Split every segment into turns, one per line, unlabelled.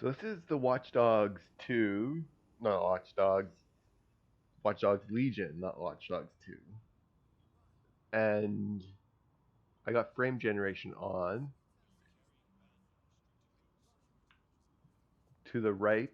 So this is the Watch Dogs 2, not Watch Dogs, Watch Dogs Legion, not Watch Dogs 2. And I got frame generation on. To the right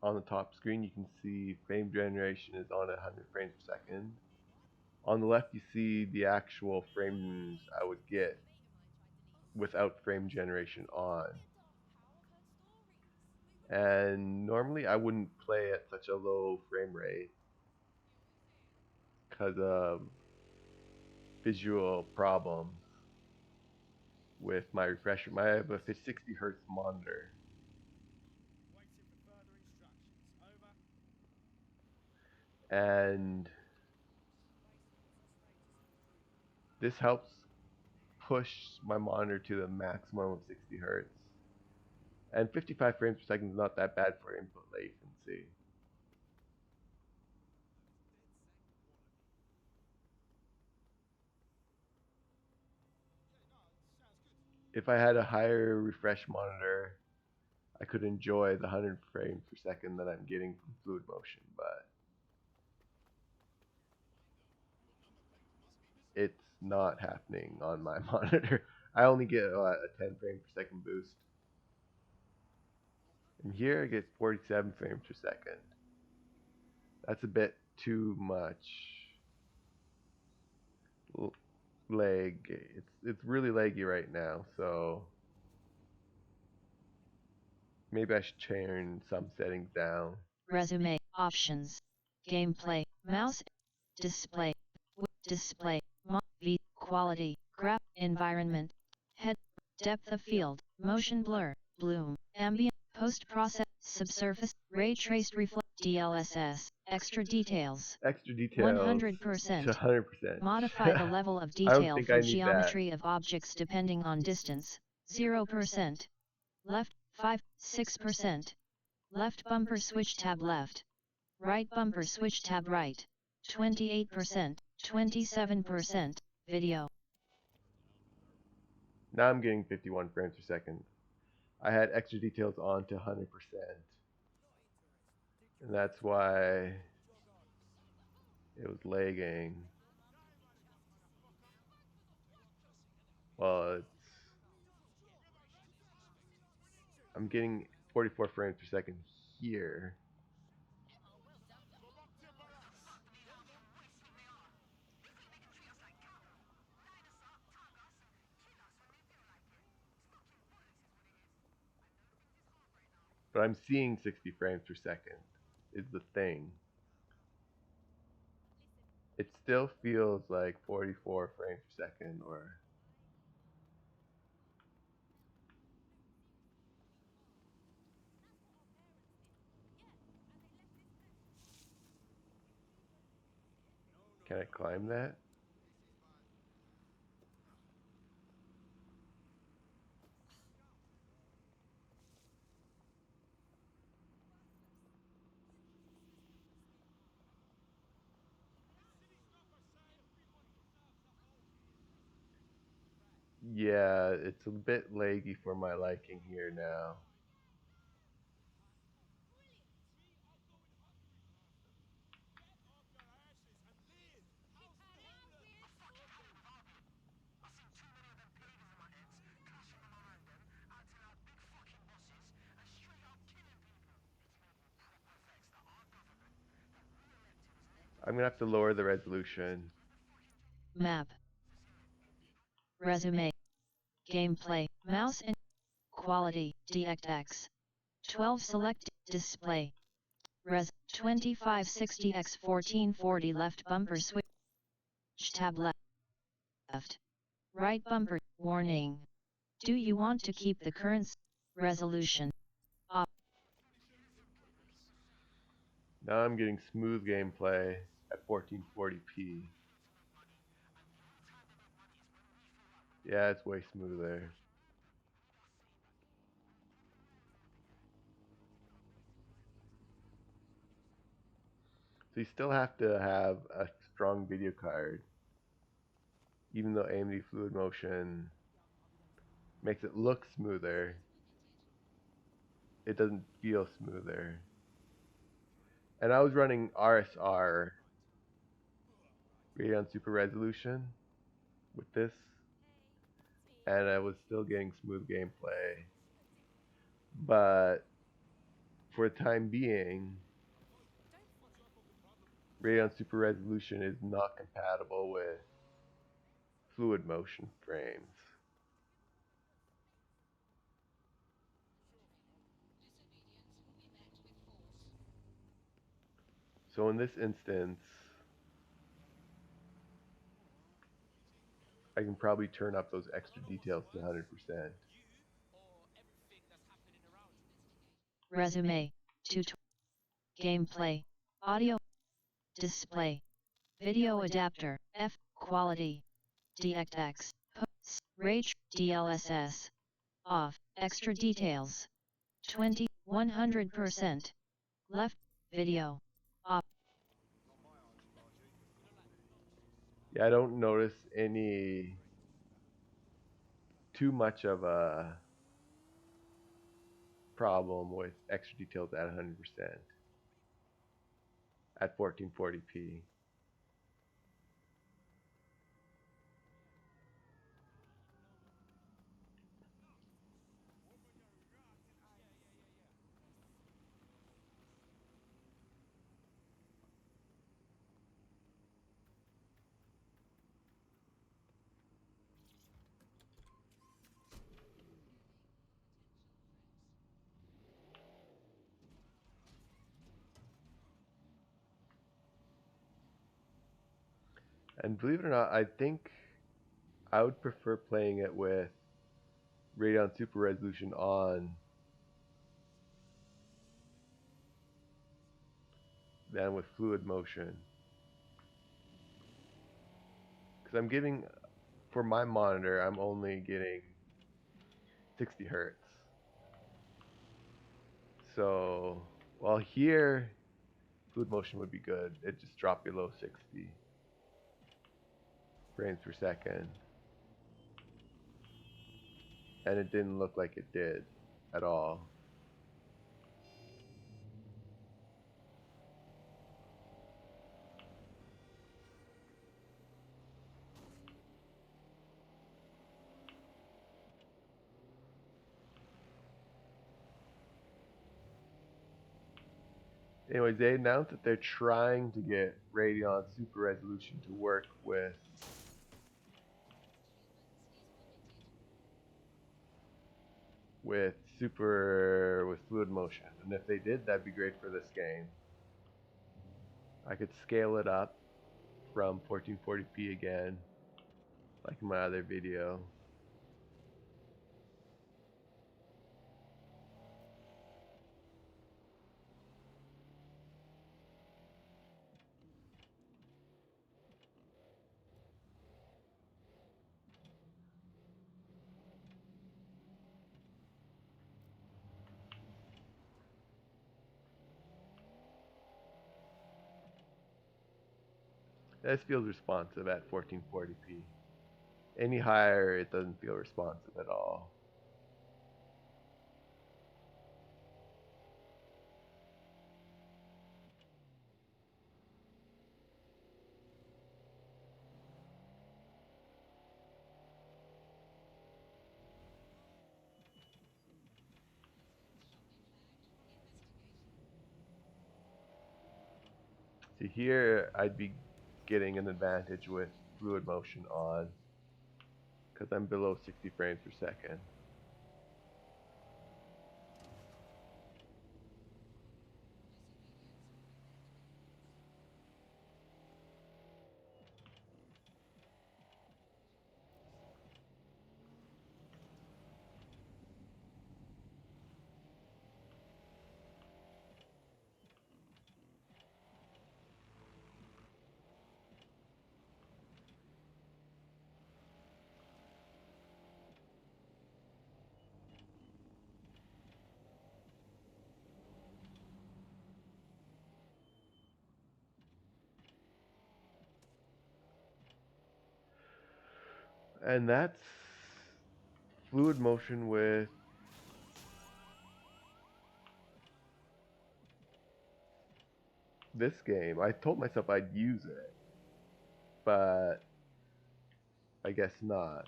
on the top screen you can see frame generation is on at 100 frames per second. On the left you see the actual frames I would get without frame generation on. And normally I wouldn't play at such a low frame rate because of visual problems with my refresh. I have a 60 hertz monitor. And this helps push my monitor to the maximum of 60 hertz. And 55 frames per second is not that bad for input latency. If I had a higher refresh monitor, I could enjoy the 100 frames per second that I'm getting from fluid motion, but it's not happening on my monitor. I only get a 10 frame per second boost. And here I get 47 frames per second. That's a bit too much lag. It's really laggy right now, so maybe I should turn some settings down.
Resume, options, gameplay, mouse, display, display, V, quality, graph, environment, head, depth of field, motion blur, bloom, ambient, post-process, subsurface, ray traced reflect, DLSS, extra details.
Extra details
100%.
to 100%.
Modify the level of
I don't
detail
think
from
I need
geometry of objects depending on distance. 0%. Left, 5, 6%. Left bumper switch tab left. Right bumper switch tab right. 28%, 27%, video.
Now I'm getting 51 frames per second. I had extra details on to 100%. And that's why it was lagging. Well, I'm getting 44 frames per second here. But I'm seeing 60 frames per second is the thing. It still feels like 44 frames per second or can I climb that? Yeah, it's a bit laggy for my liking here now. I'm gonna have to lower the resolution.
Map. Resume. Gameplay, mouse and quality, DXX. 12 select, display. Res, 2560x 1440 left bumper switch tab left. Right bumper, warning. Do you want to keep the current resolution? Up.
Now I'm getting smooth gameplay at 1440p. Yeah, it's way smoother. So you still have to have a strong video card, even though AMD Fluid Motion makes it look smoother. it doesn't feel smoother. And I was running RSR, Radeon Super Resolution, with this, and I was still getting smooth gameplay. But for the time being, Radeon Super Resolution is not compatible with fluid motion frames. So in this instance, I can probably turn up those extra details to 100%.
Resume. Gameplay. Audio. Display. Video adapter. F. Quality. DXX. Rage. DLSS. Off. Extra details. 20. 100%. Left. Video. Off.
Yeah, I don't notice any too much of a problem with extra details at 100% at 1440p. And believe it or not, I think I would prefer playing it with Radeon Super Resolution on than with fluid motion. Because I'm getting, for my monitor, I'm only getting 60 hertz. So, while here, fluid motion would be good. It just dropped below 60 frames per second. And it didn't look like it did at all. Anyways, they announced that they're trying to get Radeon Super Resolution to work with fluid motion. And if they did, that'd be great for this game. I could scale it up from 1440p again, like in my other video. This feels responsive at 1440p. Any higher, it doesn't feel responsive at all. See here, I'd be getting an advantage with fluid motion on because I'm below 60 frames per second. And that's fluid motion with this game. I told myself I'd use it, but I guess not.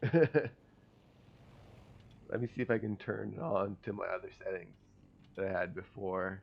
Let me see if I can turn it on to my other settings that I had before.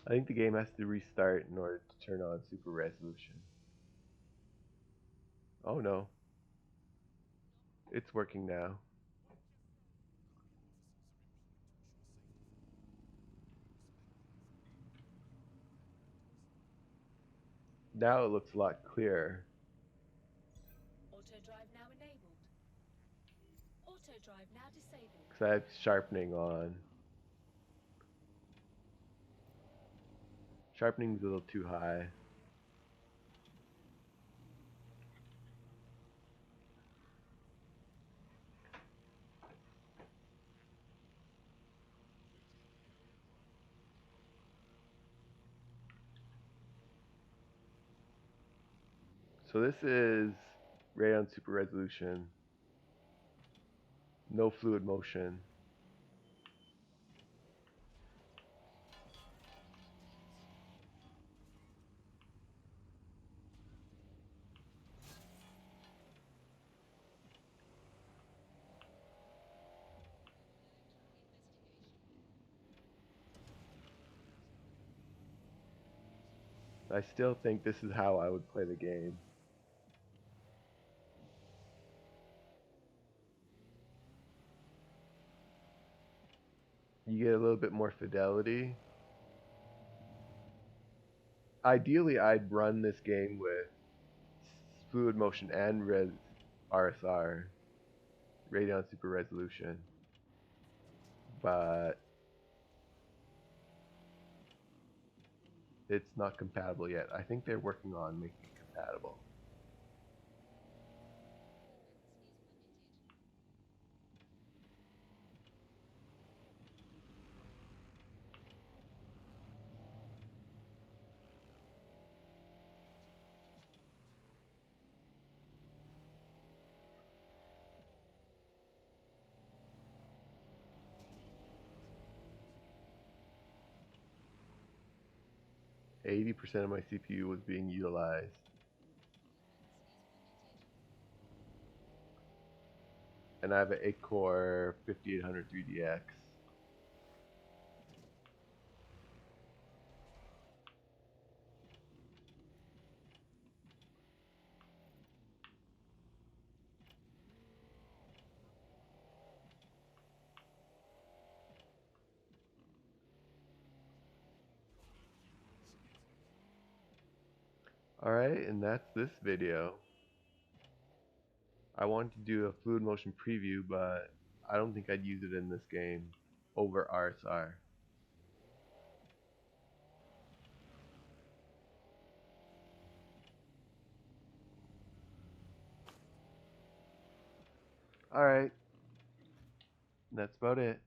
I think the game has to restart in order to turn on super resolution. Oh no, it's working now. Now it looks a lot clearer
Auto drive now enabled. Auto drive now disabled.
because I have sharpening on. Sharpening's a little too high. So this is Radeon Super Resolution. No fluid motion. I still think this is how I would play the game. You get a little bit more fidelity. Ideally, I'd run this game with fluid motion and RSR, Radeon Super Resolution, but it's not compatible yet. I think they're working on making it compatible. %of my CPU was being utilized. And I have an 8-core 5800 3DX. Alright, and that's this video. I wanted to do a fluid motion preview, but I don't think I'd use it in this game over RSR. Alright, that's about it.